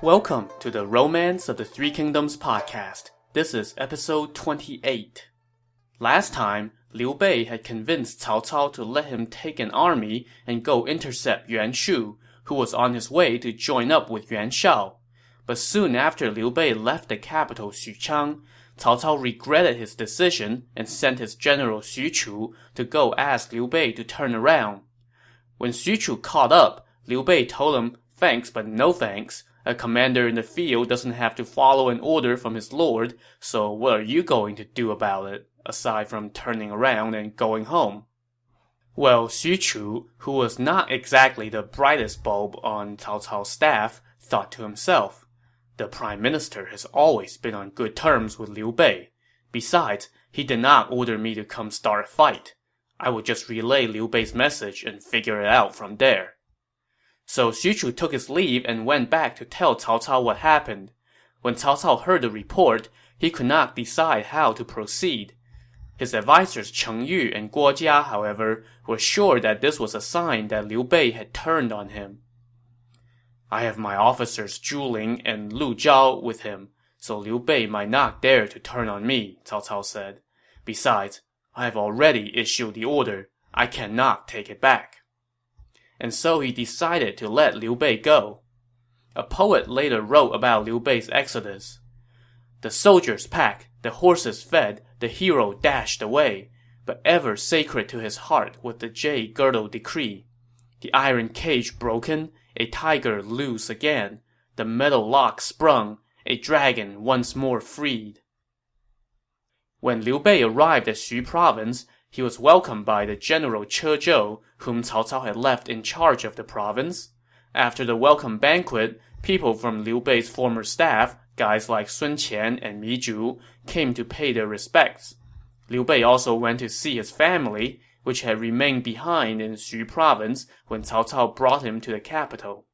Welcome to the Romance of the Three Kingdoms podcast. This is episode 28. Last time, Liu Bei had convinced Cao Cao to let him take an army and go intercept Yuan Shu, who was on his way to join up with Yuan Shao. But soon after Liu Bei left the capital Xuchang, Cao Cao regretted his decision and sent his general Xu Chu to go ask Liu Bei to turn around. When Xu Chu caught up, Liu Bei told him, "Thanks but no thanks. A commander in the field doesn't have to follow an order from his lord, so what are you going to do about it, aside from turning around and going home?" Well, Xu Chu, who was not exactly the brightest bulb on Cao Cao's staff, thought to himself, "The prime minister has always been on good terms with Liu Bei. Besides, he did not order me to come start a fight. I will just relay Liu Bei's message and figure it out from there." So Xu Chu took his leave and went back to tell Cao Cao what happened. When Cao Cao heard the report, he could not decide how to proceed. His advisors Cheng Yu and Guo Jia, however, were sure that this was a sign that Liu Bei had turned on him. "I have my officers Zhu Ling and Lu Zhao with him, so Liu Bei might not dare to turn on me," Cao Cao said. "Besides, I have already issued the order. I cannot take it back." And so he decided to let Liu Bei go. A poet later wrote about Liu Bei's exodus. "The soldiers packed, the horses fed, the hero dashed away, but ever sacred to his heart was the jade-girdle decree. The iron cage broken, a tiger loose again, the metal lock sprung, a dragon once more freed." When Liu Bei arrived at Xu province, he was welcomed by the general Che Zhou, whom Cao Cao had left in charge of the province. After the welcome banquet, people from Liu Bei's former staff, guys like Sun Qian and Mi Zhu, came to pay their respects. Liu Bei also went to see his family, which had remained behind in Xu province when Cao Cao brought him to the capital.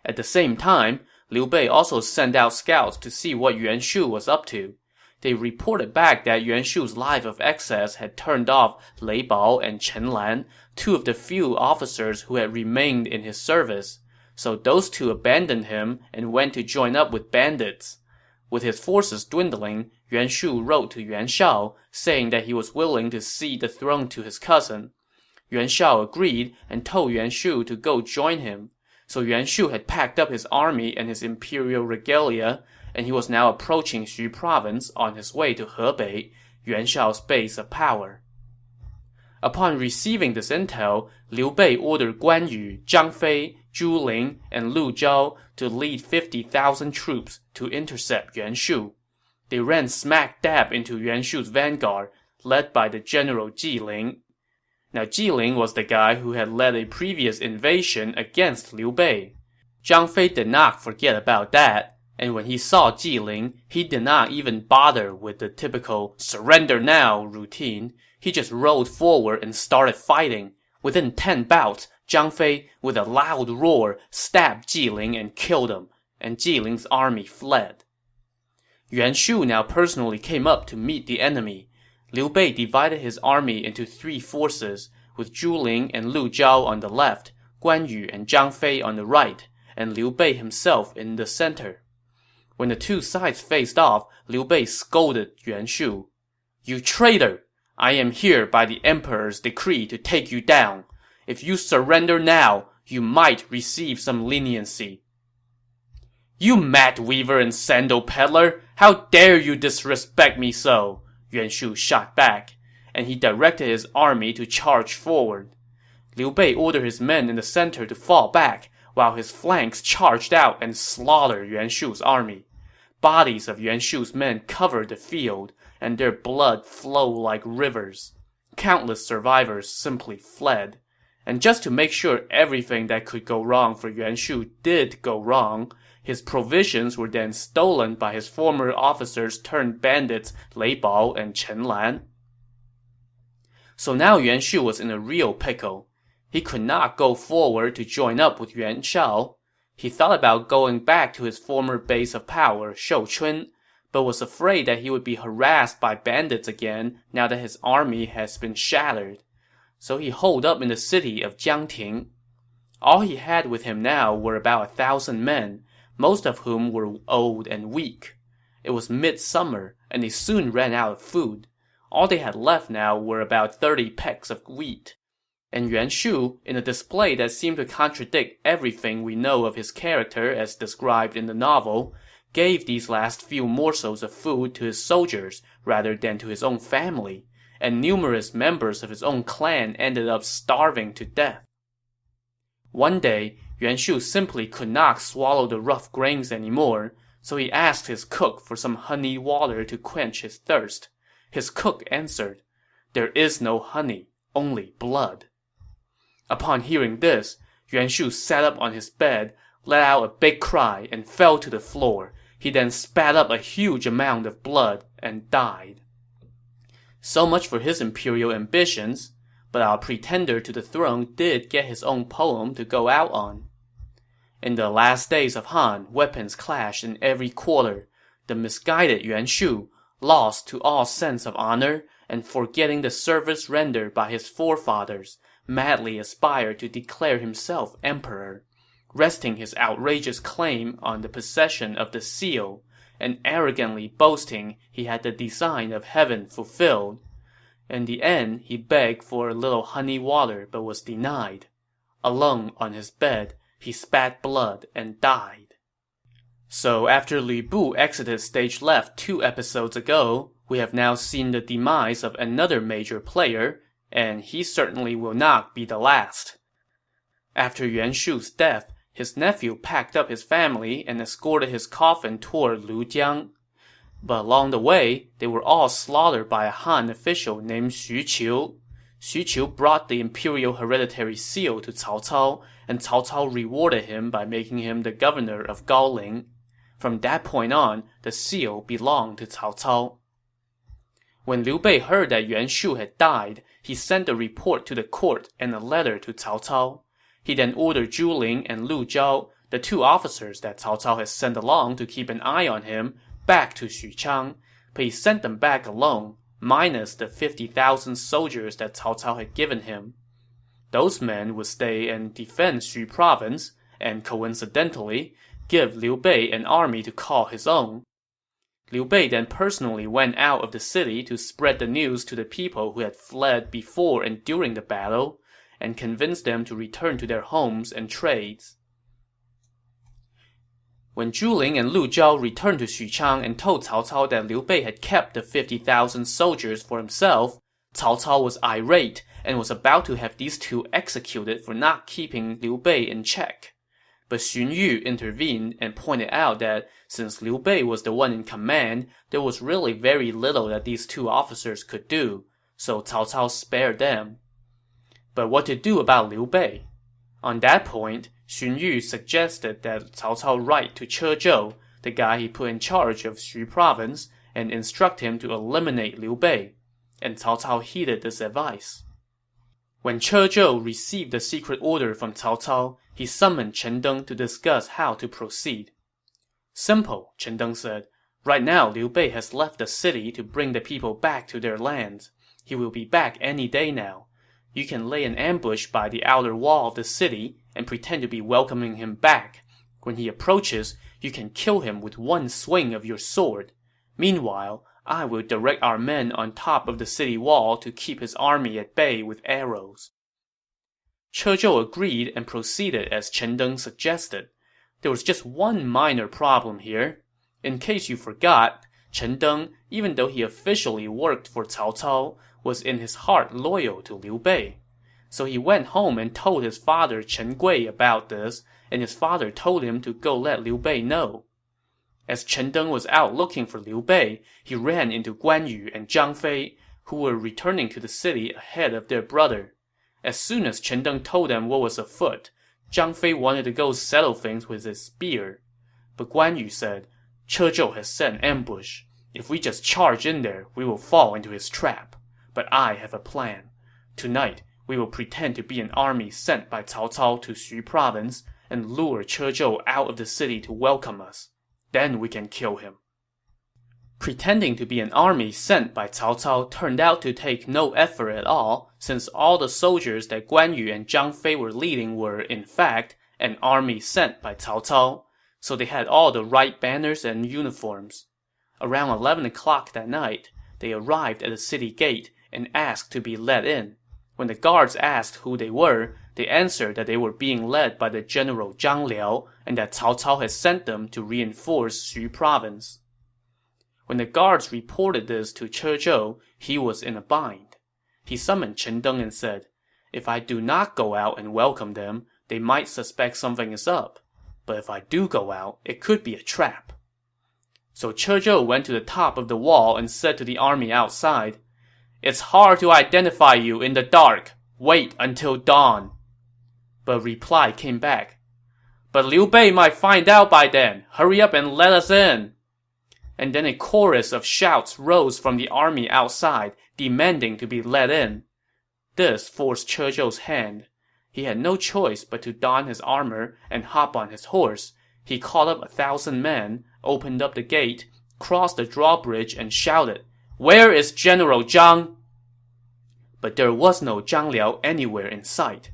At the same time, Liu Bei also sent out scouts to see what Yuan Shu was up to. They reported back that Yuan Shu's life of excess had turned off Lei Bao and Chen Lan, two of the few officers who had remained in his service. So those two abandoned him and went to join up with bandits. With his forces dwindling, Yuan Shu wrote to Yuan Shao, saying that he was willing to cede the throne to his cousin. Yuan Shao agreed and told Yuan Shu to go join him. So Yuan Shu had packed up his army and his imperial regalia, and he was now approaching Xu province on his way to Hebei, Yuan Shao's base of power. Upon receiving this intel, Liu Bei ordered Guan Yu, Zhang Fei, Zhu Ling, and Lu Zhao to lead 50,000 troops to intercept Yuan Shu. They ran smack dab into Yuan Shu's vanguard, led by the general Jiling. Now Jiling was the guy who had led a previous invasion against Liu Bei. Zhang Fei did not forget about that, and when he saw Jiling, he did not even bother with the typical "surrender now" routine. He just rode forward and started fighting. Within 10 bouts, Zhang Fei, with a loud roar, stabbed Jiling and killed him, and Jiling's army fled. Yuan Shu now personally came up to meet the enemy. Liu Bei divided his army into 3 forces, with Zhu Ling and Lu Zhao on the left, Guan Yu and Zhang Fei on the right, and Liu Bei himself in the center. When the two sides faced off, Liu Bei scolded Yuan Shu. "You traitor! I am here by the emperor's decree to take you down. If you surrender now, you might receive some leniency." "You mat weaver and sandal peddler! How dare you disrespect me so!" Yuan Shu shot back, and he directed his army to charge forward. Liu Bei ordered his men in the center to fall back, while his flanks charged out and slaughtered Yuan Shu's army. Bodies of Yuan Shu's men covered the field, and their blood flowed like rivers. Countless survivors simply fled. And just to make sure everything that could go wrong for Yuan Shu did go wrong, his provisions were then stolen by his former officers turned bandits Lei Bao and Chen Lan. So now Yuan Shu was in a real pickle. He could not go forward to join up with Yuan Shao. He thought about going back to his former base of power, Shouchun, but was afraid that he would be harassed by bandits again now that his army has been shattered. So he holed up in the city of Jiangting. All he had with him now were about 1,000 men, most of whom were old and weak. It was midsummer, and they soon ran out of food. All they had left now were about 30 pecks of wheat. And Yuan Shu, in a display that seemed to contradict everything we know of his character as described in the novel, gave these last few morsels of food to his soldiers rather than to his own family, and numerous members of his own clan ended up starving to death. One day, Yuan Shu simply could not swallow the rough grains anymore, so he asked his cook for some honey water to quench his thirst. His cook answered, "There is no honey, only blood." Upon hearing this, Yuan Shu sat up on his bed, let out a big cry, and fell to the floor. He then spat up a huge amount of blood and died. So much for his imperial ambitions, but our pretender to the throne did get his own poem to go out on. In the last days of Han, weapons clashed in every quarter. The misguided Yuan Shu, lost to all sense of honor and forgetting the service rendered by his forefathers, madly aspired to declare himself emperor, resting his outrageous claim on the possession of the seal, and arrogantly boasting he had the design of heaven fulfilled. In the end, he begged for a little honey water but was denied. Alone on his bed, he spat blood and died. So after Lu Bu exited stage left 2 episodes ago, we have now seen the demise of another major player, and he certainly will not be the last. After Yuan Shu's death, his nephew packed up his family and escorted his coffin toward Lujiang. But along the way, they were all slaughtered by a Han official named Xu Qiu. Xu Qiu brought the imperial hereditary seal to Cao Cao, and Cao Cao rewarded him by making him the governor of Gaoling. From that point on, the seal belonged to Cao Cao. When Liu Bei heard that Yuan Shu had died, he sent a report to the court and a letter to Cao Cao. He then ordered Zhu Ling and Lu Zhao, the 2 officers that Cao Cao had sent along to keep an eye on him, back to Xuchang, but he sent them back alone, minus the 50,000 soldiers that Cao Cao had given him. Those men would stay and defend Xu province, and coincidentally, give Liu Bei an army to call his own. Liu Bei then personally went out of the city to spread the news to the people who had fled before and during the battle, and convinced them to return to their homes and trades. When Zhu Ling and Lu Zhao returned to Xuchang and told Cao Cao that Liu Bei had kept the 50,000 soldiers for himself, Cao Cao was irate and was about to have these 2 executed for not keeping Liu Bei in check. But Xun Yu intervened and pointed out that since Liu Bei was the one in command, there was really very little that these 2 officers could do, so Cao Cao spared them. But what to do about Liu Bei? On that point, Xun Yu suggested that Cao Cao write to Che Zhou, the guy he put in charge of Xu province, and instruct him to eliminate Liu Bei, and Cao Cao heeded this advice. When Che Zhou received the secret order from Cao Cao, he summoned Chen Deng to discuss how to proceed. "Simple," Chen Deng said. "Right now Liu Bei has left the city to bring the people back to their lands. He will be back any day now. You can lay an ambush by the outer wall of the city and pretend to be welcoming him back. When he approaches, you can kill him with one swing of your sword. Meanwhile, I will direct our men on top of the city wall to keep his army at bay with arrows." Che Zhou agreed and proceeded as Chen Deng suggested. There was just one minor problem here. In case you forgot, Chen Deng, even though he officially worked for Cao Cao, was in his heart loyal to Liu Bei. So he went home and told his father Chen Gui about this, and his father told him to go let Liu Bei know. As Chen Deng was out looking for Liu Bei, he ran into Guan Yu and Zhang Fei, who were returning to the city ahead of their brother. As soon as Chen Deng told them what was afoot, Zhang Fei wanted to go settle things with his spear. But Guan Yu said, "Che Zhou has set an ambush. If we just charge in there, we will fall into his trap. But I have a plan. Tonight, we will pretend to be an army sent by Cao Cao to Xu province and lure Che Zhou out of the city to welcome us. Then we can kill him." Pretending to be an army sent by Cao Cao turned out to take no effort at all, since all the soldiers that Guan Yu and Zhang Fei were leading were, in fact, an army sent by Cao Cao. so they had all the right banners and uniforms. Around 11 o'clock that night, they arrived at the city gate and asked to be let in. When the guards asked who they were, they answered that they were being led by the general Zhang Liao and that Cao Cao had sent them to reinforce Xu province. When the guards reported this to Che Zhou, he was in a bind. He summoned Chen Deng and said, "If I do not go out and welcome them, they might suspect something is up. But if I do go out, it could be a trap." So Che Zhou went to the top of the wall and said to the army outside, "It's hard to identify you in the dark. Wait until dawn." But a reply came back, "But Liu Bei might find out by then. Hurry up and let us in." And then a chorus of shouts rose from the army outside, demanding to be let in. This forced Che Zhou's hand. He had no choice but to don his armor and hop on his horse. He called up 1,000 men, opened up the gate, crossed the drawbridge, and shouted, "Where is General Zhang?" But there was no Zhang Liao anywhere in sight.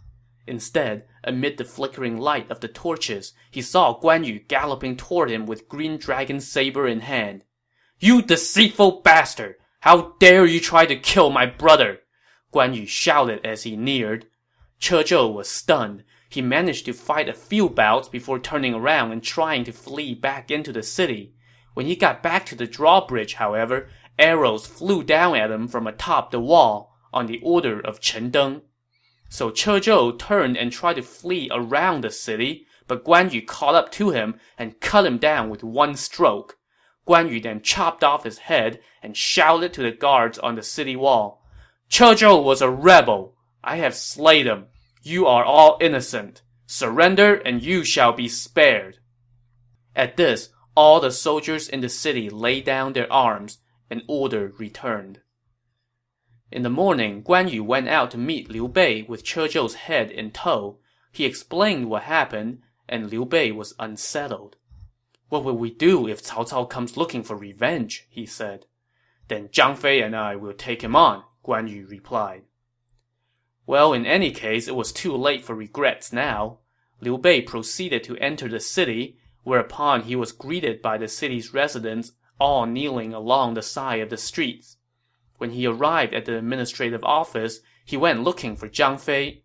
Instead, amid the flickering light of the torches, he saw Guan Yu galloping toward him with green dragon saber in hand. "You deceitful bastard! How dare you try to kill my brother!" Guan Yu shouted as he neared. Che Zhou was stunned. He managed to fight a few bouts before turning around and trying to flee back into the city. When he got back to the drawbridge, however, arrows flew down at him from atop the wall, on the order of Chen Deng. So Che Zhou turned and tried to flee around the city, but Guan Yu caught up to him and cut him down with one stroke. Guan Yu then chopped off his head and shouted to the guards on the city wall, "Che Zhou was a rebel. I have slayed him. You are all innocent. Surrender and you shall be spared." At this, all the soldiers in the city laid down their arms, and order returned. In the morning, Guan Yu went out to meet Liu Bei with Che Zhou's head in tow. He explained what happened, and Liu Bei was unsettled. "What will we do if Cao Cao comes looking for revenge?" he said. "Then Zhang Fei and I will take him on," Guan Yu replied. Well, in any case, it was too late for regrets now. Liu Bei proceeded to enter the city, whereupon he was greeted by the city's residents, all kneeling along the side of the streets. When he arrived at the administrative office, he went looking for Zhang Fei.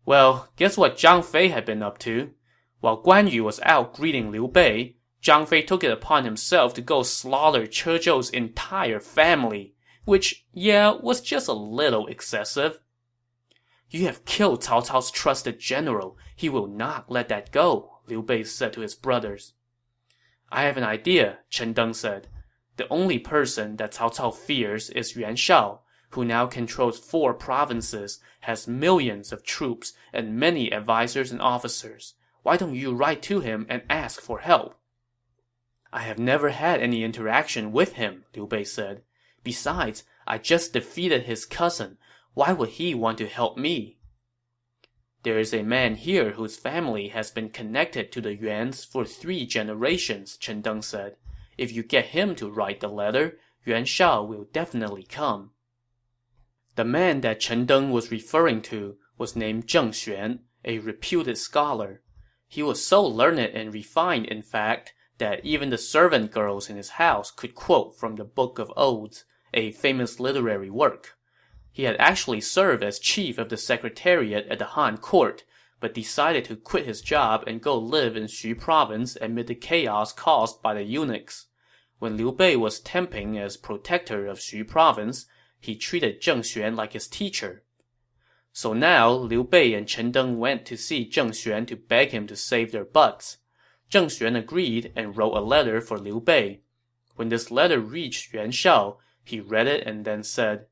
Well, guess what Zhang Fei had been up to? While Guan Yu was out greeting Liu Bei, Zhang Fei took it upon himself to go slaughter Che Zhou's entire family, which, was just a little excessive. "You have killed Cao Cao's trusted general. He will not let that go," Liu Bei said to his brothers. "I have an idea," Chen Deng said. "The only person that Cao Cao fears is Yuan Shao, who now controls 4 provinces, has millions of troops, and many advisors and officers. Why don't you write to him and ask for help?" "I have never had any interaction with him," Liu Bei said. "Besides, I just defeated his cousin. Why would he want to help me?" "There is a man here whose family has been connected to the Yuans for 3 generations," Chen Deng said. "If you get him to write the letter, Yuan Shao will definitely come." The man that Chen Deng was referring to was named Zheng Xuan, a reputed scholar. He was so learned and refined, in fact, that even the servant girls in his house could quote from the Book of Odes, a famous literary work. He had actually served as chief of the secretariat at the Han court, but decided to quit his job and go live in Xu province amid the chaos caused by the eunuchs. When Liu Bei was temping as protector of Xu province, he treated Zheng Xuan like his teacher. So now, Liu Bei and Chen Deng went to see Zheng Xuan to beg him to save their butts. Zheng Xuan agreed and wrote a letter for Liu Bei. When this letter reached Yuan Shao, he read it and then said,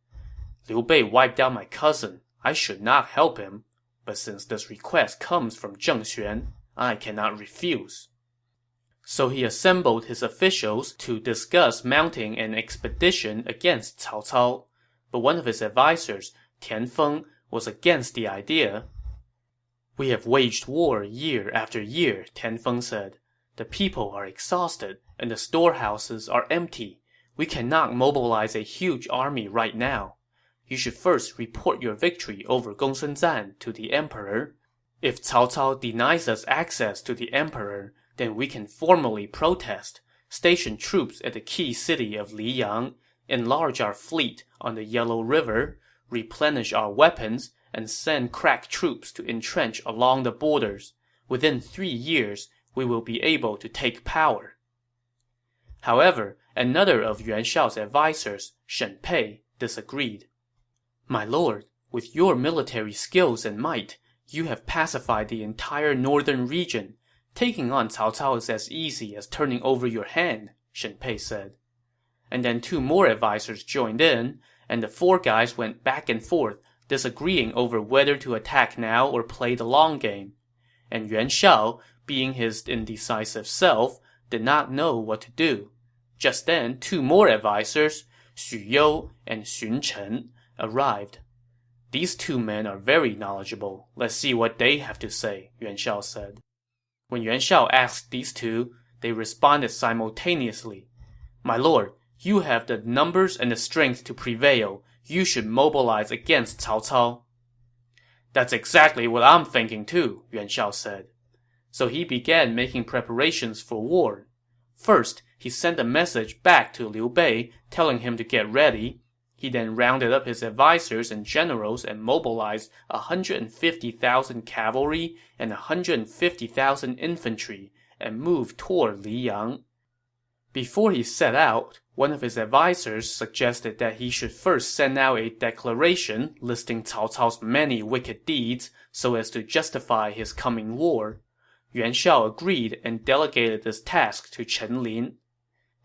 "Liu Bei wiped out my cousin. I should not help him. But since this request comes from Zheng Xuan, I cannot refuse." So he assembled his officials to discuss mounting an expedition against Cao Cao. But one of his advisors, Tian Feng, was against the idea. "We have waged war year after year," Tian Feng said. "The people are exhausted, and the storehouses are empty. We cannot mobilize a huge army right now. You should first report your victory over Gongsun Zan to the emperor. If Cao Cao denies us access to the emperor, then we can formally protest, station troops at the key city of Liyang, enlarge our fleet on the Yellow River, replenish our weapons, and send crack troops to entrench along the borders. Within 3 years, we will be able to take power. However, another of Yuan Shao's advisors, Shen Pei, disagreed. My lord, with your military skills and might, you have pacified the entire northern region. Taking on Cao Cao is as easy as turning over your hand, Shen Pei said. And then 2 more advisors joined in, and the 4 guys went back and forth, disagreeing over whether to attack now or play the long game. And Yuan Shao, being his indecisive self, did not know what to do. Just then, 2 more advisors, Xu You and Xun Chen, arrived. These 2 men are very knowledgeable. Let's see what they have to say, Yuan Shao said. When Yuan Shao asked these 2, they responded simultaneously. My lord, you have the numbers and the strength to prevail. You should mobilize against Cao Cao. That's exactly what I'm thinking too, Yuan Shao said. So he began making preparations for war. First, he sent a message back to Liu Bei telling him to get ready. He then rounded up his advisors and generals and mobilized 150,000 cavalry and 150,000 infantry and moved toward Liyang. Before he set out, one of his advisors suggested that he should first send out a declaration listing Cao Cao's many wicked deeds so as to justify his coming war. Yuan Shao agreed and delegated this task to Chen Lin.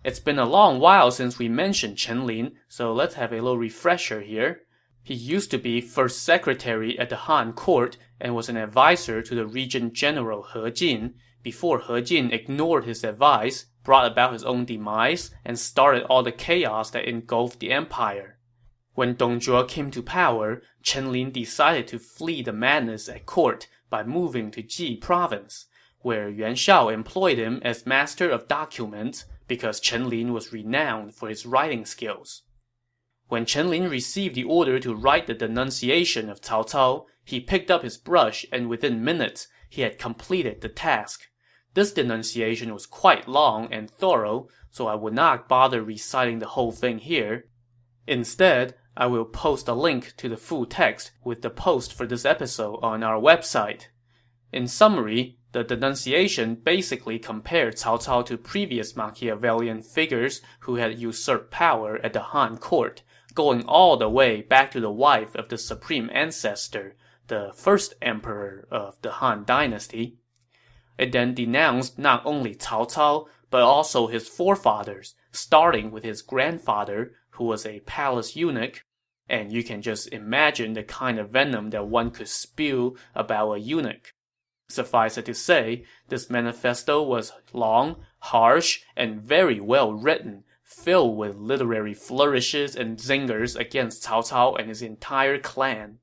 It's been a long while since we mentioned Chen Lin, so let's have a little refresher here. He used to be first secretary at the Han court and was an advisor to the regent general He Jin, before He Jin ignored his advice, brought about his own demise, and started all the chaos that engulfed the empire. When Dong Zhuo came to power, Chen Lin decided to flee the madness at court by moving to Ji province, where Yuan Shao employed him as master of documents because Chen Lin was renowned for his writing skills. When Chen Lin received the order to write the denunciation of Cao Cao, he picked up his brush and within minutes, he had completed the task. This denunciation was quite long and thorough, so I would not bother reciting the whole thing here. Instead, I will post a link to the full text with the post for this episode on our website. In summary, the denunciation basically compared Cao Cao to previous Machiavellian figures who had usurped power at the Han court, going all the way back to the wife of the supreme ancestor, the first emperor of the Han dynasty. It then denounced not only Cao Cao, but also his forefathers, starting with his grandfather, who was a palace eunuch, and you can just imagine the kind of venom that one could spew about a eunuch. Suffice it to say, this manifesto was long, harsh, and very well written, filled with literary flourishes and zingers against Cao Cao and his entire clan.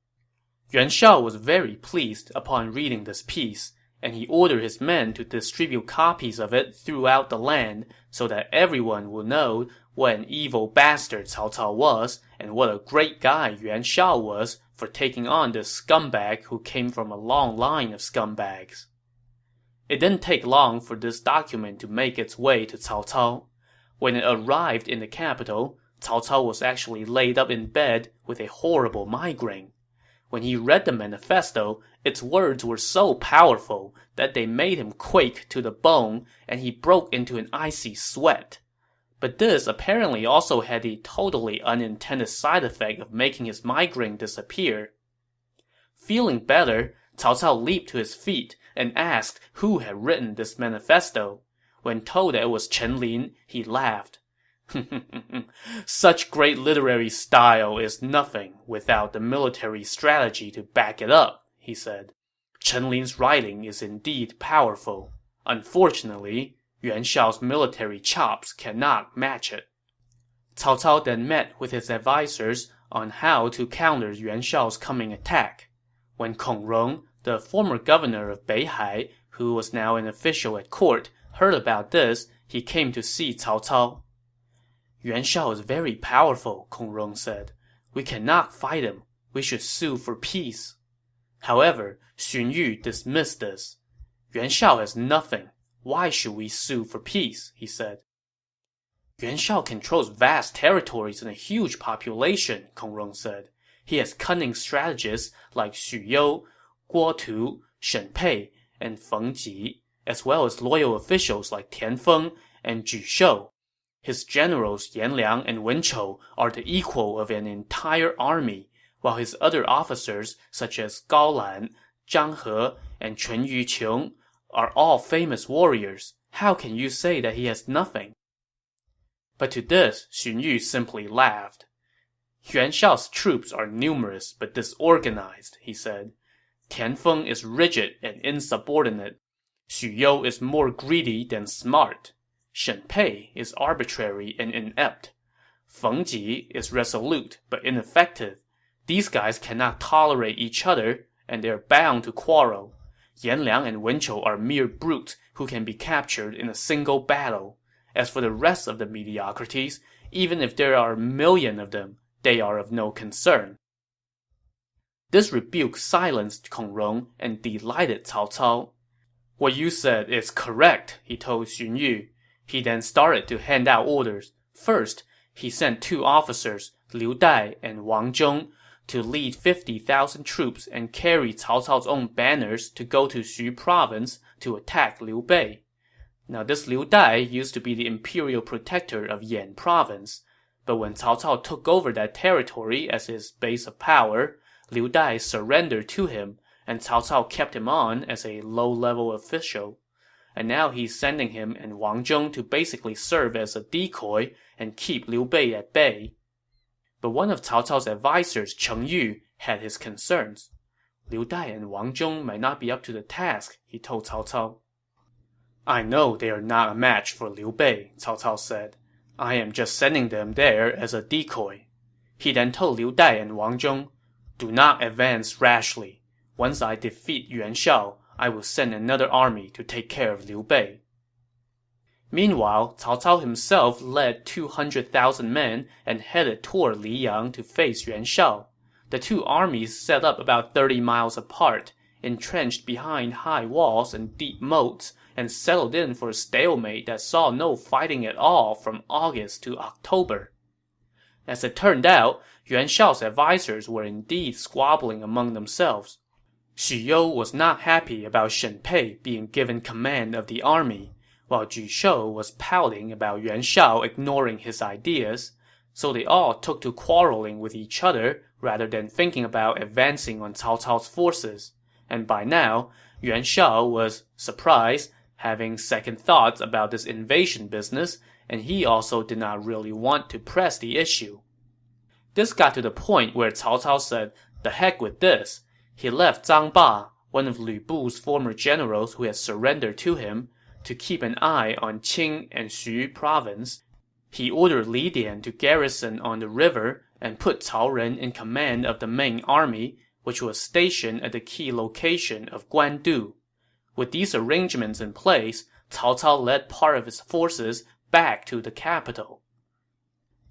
Yuan Shao was very pleased upon reading this piece, and he ordered his men to distribute copies of it throughout the land so that everyone will know what an evil bastard Cao Cao was and what a great guy Yuan Shao was for taking on this scumbag who came from a long line of scumbags. It didn't take long for this document to make its way to Cao Cao. When it arrived in the capital, Cao Cao was actually laid up in bed with a horrible migraine. When he read the manifesto, its words were so powerful that they made him quake to the bone, and he broke into an icy sweat. But this apparently also had the totally unintended side effect of making his migraine disappear. Feeling better, Cao Cao leaped to his feet and asked who had written this manifesto. When told that it was Chen Lin, he laughed. Such great literary style is nothing without the military strategy to back it up, he said. Chen Lin's writing is indeed powerful. Unfortunately, Yuan Shao's military chops cannot match it. Cao Cao then met with his advisors on how to counter Yuan Shao's coming attack. When Kong Rong, the former governor of Beihai, who was now an official at court, heard about this, he came to see Cao Cao. Yuan Shao is very powerful, Kong Rong said. We cannot fight him. We should sue for peace. However, Xun Yu dismissed this. Yuan Shao has nothing. Why should we sue for peace? He said. Yuan Shao controls vast territories and a huge population, Kong Rong said. He has cunning strategists like Xu You, Guo Tu, Shen Pei, and Feng Ji, as well as loyal officials like Tian Feng and Ju Shou. His generals Yan Liang and Wen Chou are the equal of an entire army, while his other officers, such as Gao Lan, Zhang He, and Chun Yuqiong, are all famous warriors. How can you say that he has nothing? But to this, Xun Yu simply laughed. Yuan Shao's troops are numerous but disorganized, he said. Tian Feng is rigid and insubordinate. Xu You is more greedy than smart. Shen Pei is arbitrary and inept. Feng Ji is resolute but ineffective. These guys cannot tolerate each other, and they are bound to quarrel. Yan Liang and Wen Chou are mere brutes who can be captured in a single battle. As for the rest of the mediocrities, even if there are a million of them, they are of no concern. This rebuke silenced Kong Rong and delighted Cao Cao. What you said is correct, he told Xun Yu. He then started to hand out orders. First, he sent 2 officers, Liu Bei and Wang Zhong, to lead 50,000 troops and carry Cao Cao's own banners to go to Xu province to attack Liu Bei. Now this Liu Dai used to be the imperial protector of Yan province, but when Cao Cao took over that territory as his base of power, Liu Dai surrendered to him, and Cao Cao kept him on as a low-level official. And now he's sending him and Wang Zhong to basically serve as a decoy and keep Liu Bei at bay. But one of Cao Cao's advisors, Cheng Yu, had his concerns. Liu Dai and Wang Zhong might not be up to the task, he told Cao Cao. I know they are not a match for Liu Bei, Cao Cao said. I am just sending them there as a decoy. He then told Liu Dai and Wang Zhong, do not advance rashly. Once I defeat Yuan Shao, I will send another army to take care of Liu Bei. Meanwhile, Cao Cao himself led 200,000 men and headed toward Liyang to face Yuan Shao. The 2 armies set up about 30 miles apart, entrenched behind high walls and deep moats, and settled in for a stalemate that saw no fighting at all from August to October. As it turned out, Yuan Shao's advisors were indeed squabbling among themselves. Xu You was not happy about Shen Pei being given command of the army, while Ju Shou was pouting about Yuan Shao ignoring his ideas, so they all took to quarreling with each other rather than thinking about advancing on Cao Cao's forces. And by now, Yuan Shao was surprised, having second thoughts about this invasion business, and he also did not really want to press the issue. This got to the point where Cao Cao said, the heck with this. He left Zhang Ba, one of Lu Bu's former generals who had surrendered to him, to keep an eye on Qing and Xu province. He ordered Li Dian to garrison on the river and put Cao Ren in command of the main army, which was stationed at the key location of Guandu. With these arrangements in place, Cao Cao led part of his forces back to the capital.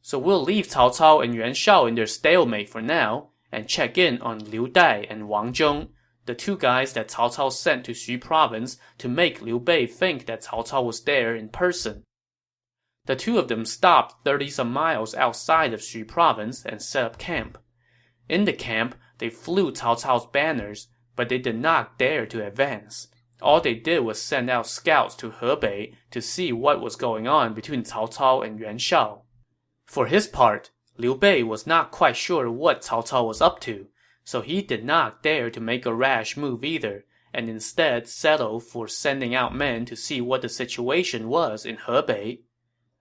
So we'll leave Cao Cao and Yuan Shao in their stalemate for now, and check in on Liu Dai and Wang Zhong, the 2 guys that Cao Cao sent to Xu province to make Liu Bei think that Cao Cao was there in person. The 2 of them stopped 30-some miles outside of Xu province and set up camp. In the camp, they flew Cao Cao's banners, but they did not dare to advance. All they did was send out scouts to Hebei to see what was going on between Cao Cao and Yuan Shao. For his part, Liu Bei was not quite sure what Cao Cao was up to, so he did not dare to make a rash move either, and instead settled for sending out men to see what the situation was in Hebei.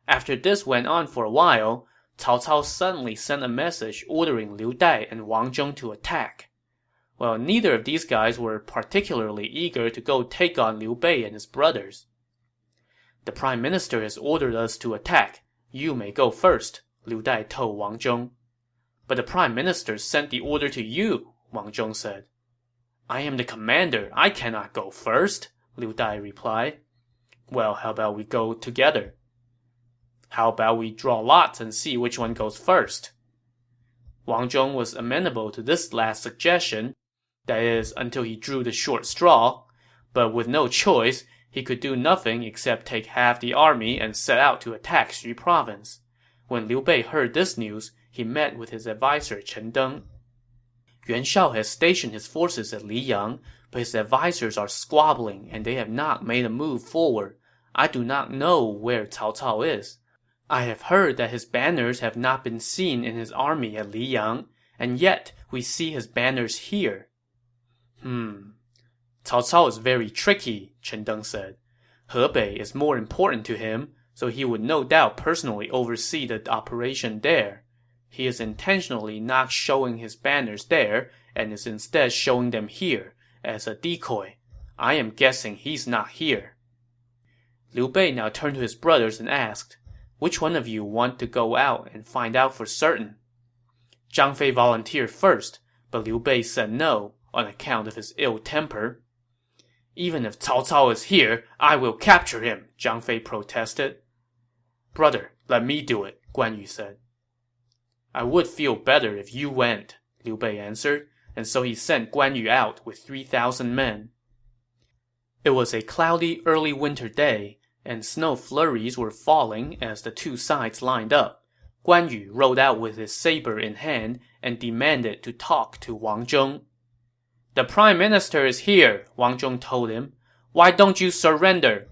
After this went on for a while, Cao Cao suddenly sent a message ordering Liu Dai and Wang Zhong to attack. Well, neither of these guys were particularly eager to go take on Liu Bei and his brothers. The prime minister has ordered us to attack. You may go first, Liu Dai told Wang Zhong. But the prime minister sent the order to you, Wang Zhong said. I am the commander. I cannot go first, Liu Dai replied. Well, how about we go together? How about we draw lots and see which one goes first? Wang Zhong was amenable to this last suggestion, that is, until he drew the short straw, but with no choice, he could do nothing except take half the army and set out to attack Xu province. When Liu Bei heard this news, he met with his advisor Chen Deng. Yuan Shao has stationed his forces at Liyang, but his advisors are squabbling and they have not made a move forward. I do not know where Cao Cao is. I have heard that his banners have not been seen in his army at Liyang, and yet we see his banners here. Cao Cao is very tricky, Chen Deng said. Hebei is more important to him, so he would no doubt personally oversee the operation there. He is intentionally not showing his banners there, and is instead showing them here, as a decoy. I am guessing he's not here. Liu Bei now turned to his brothers and asked, "Which one of you want to go out and find out for certain?" Zhang Fei volunteered first, but Liu Bei said no, on account of his ill temper. "Even if Cao Cao is here, I will capture him," Zhang Fei protested. "Brother, let me do it," Guan Yu said. "I would feel better if you went," Liu Bei answered, and so he sent Guan Yu out with 3,000 men. It was a cloudy early winter day, and snow flurries were falling as the two sides lined up. Guan Yu rode out with his saber in hand and demanded to talk to Wang Zhong. "The Prime Minister is here," Wang Zhong told him. "Why don't you surrender?"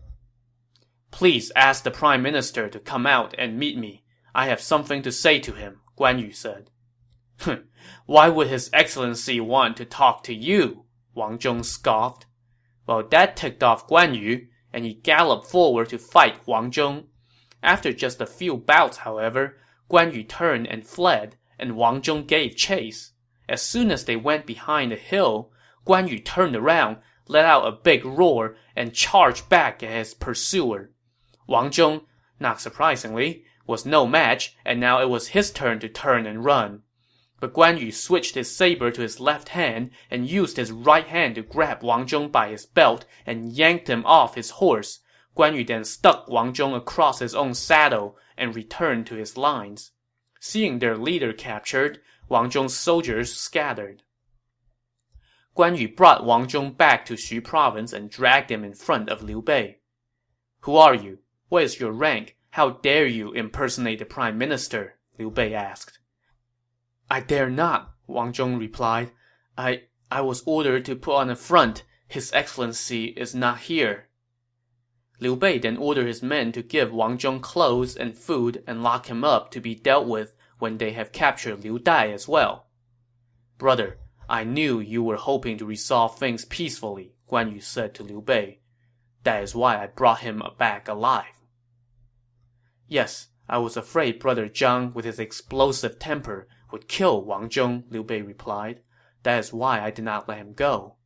"Please ask the Prime Minister to come out and meet me. I have something to say to him," Guan Yu said. "Why would His Excellency want to talk to you?" Wang Zhong scoffed. Well, that ticked off Guan Yu, and he galloped forward to fight Wang Zhong. After just a few bouts, however, Guan Yu turned and fled, and Wang Zhong gave chase. As soon as they went behind a hill, Guan Yu turned around, let out a big roar, and charged back at his pursuer. Wang Zhong, not surprisingly, was no match, and now it was his turn to turn and run. But Guan Yu switched his saber to his left hand and used his right hand to grab Wang Zhong by his belt and yanked him off his horse. Guan Yu then stuck Wang Zhong across his own saddle and returned to his lines. Seeing their leader captured, Wang Zhong's soldiers scattered. Guan Yu brought Wang Zhong back to Xu province and dragged him in front of Liu Bei. "Who are you? What is your rank? How dare you impersonate the Prime Minister?" Liu Bei asked. "I dare not," Wang Zhong replied. I was ordered to put on a front. His Excellency is not here." Liu Bei then ordered his men to give Wang Zhong clothes and food and lock him up to be dealt with when they have captured Liu Dai as well. "Brother, I knew you were hoping to resolve things peacefully," Guan Yu said to Liu Bei. "That is why I brought him back alive." "Yes, I was afraid Brother Zhang, with his explosive temper, would kill Wang Zhong," Liu Bei replied. "That is why I did not let him go.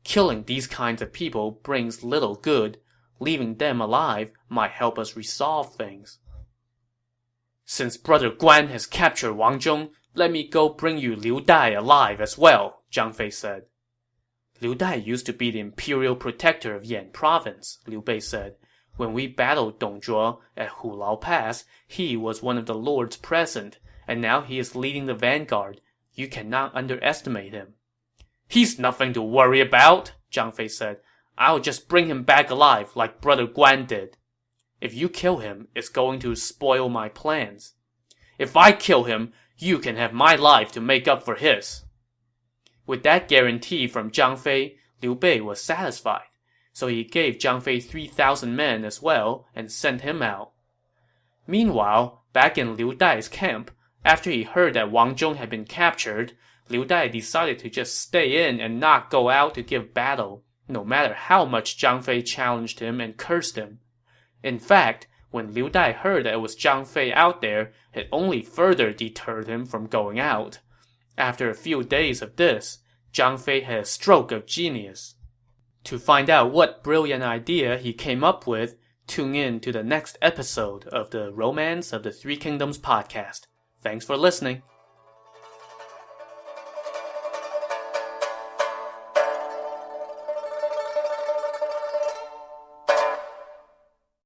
Killing these kinds of people brings little good. Leaving them alive might help us resolve things." "Since Brother Guan has captured Wang Zhong, let me go bring you Liu Dai alive as well," Zhang Fei said. "Liu Dai used to be the imperial protector of Yan province," Liu Bei said. "When we battled Dong Zhuo at Hulao Pass, he was one of the lords present, and now he is leading the vanguard. You cannot underestimate him." "He's nothing to worry about," Zhang Fei said. "I'll just bring him back alive like Brother Guan did." "If you kill him, it's going to spoil my plans." "If I kill him, you can have my life to make up for his." With that guarantee from Zhang Fei, Liu Bei was satisfied. So he gave Zhang Fei 3,000 men as well and sent him out. Meanwhile, back in Liu Dai's camp, after he heard that Wang Zhong had been captured, Liu Dai decided to just stay in and not go out to give battle, no matter how much Zhang Fei challenged him and cursed him. In fact, when Liu Dai heard that it was Zhang Fei out there, it only further deterred him from going out. After a few days of this, Zhang Fei had a stroke of genius. To find out what brilliant idea he came up with, tune in to the next episode of the Romance of the Three Kingdoms podcast. Thanks for listening.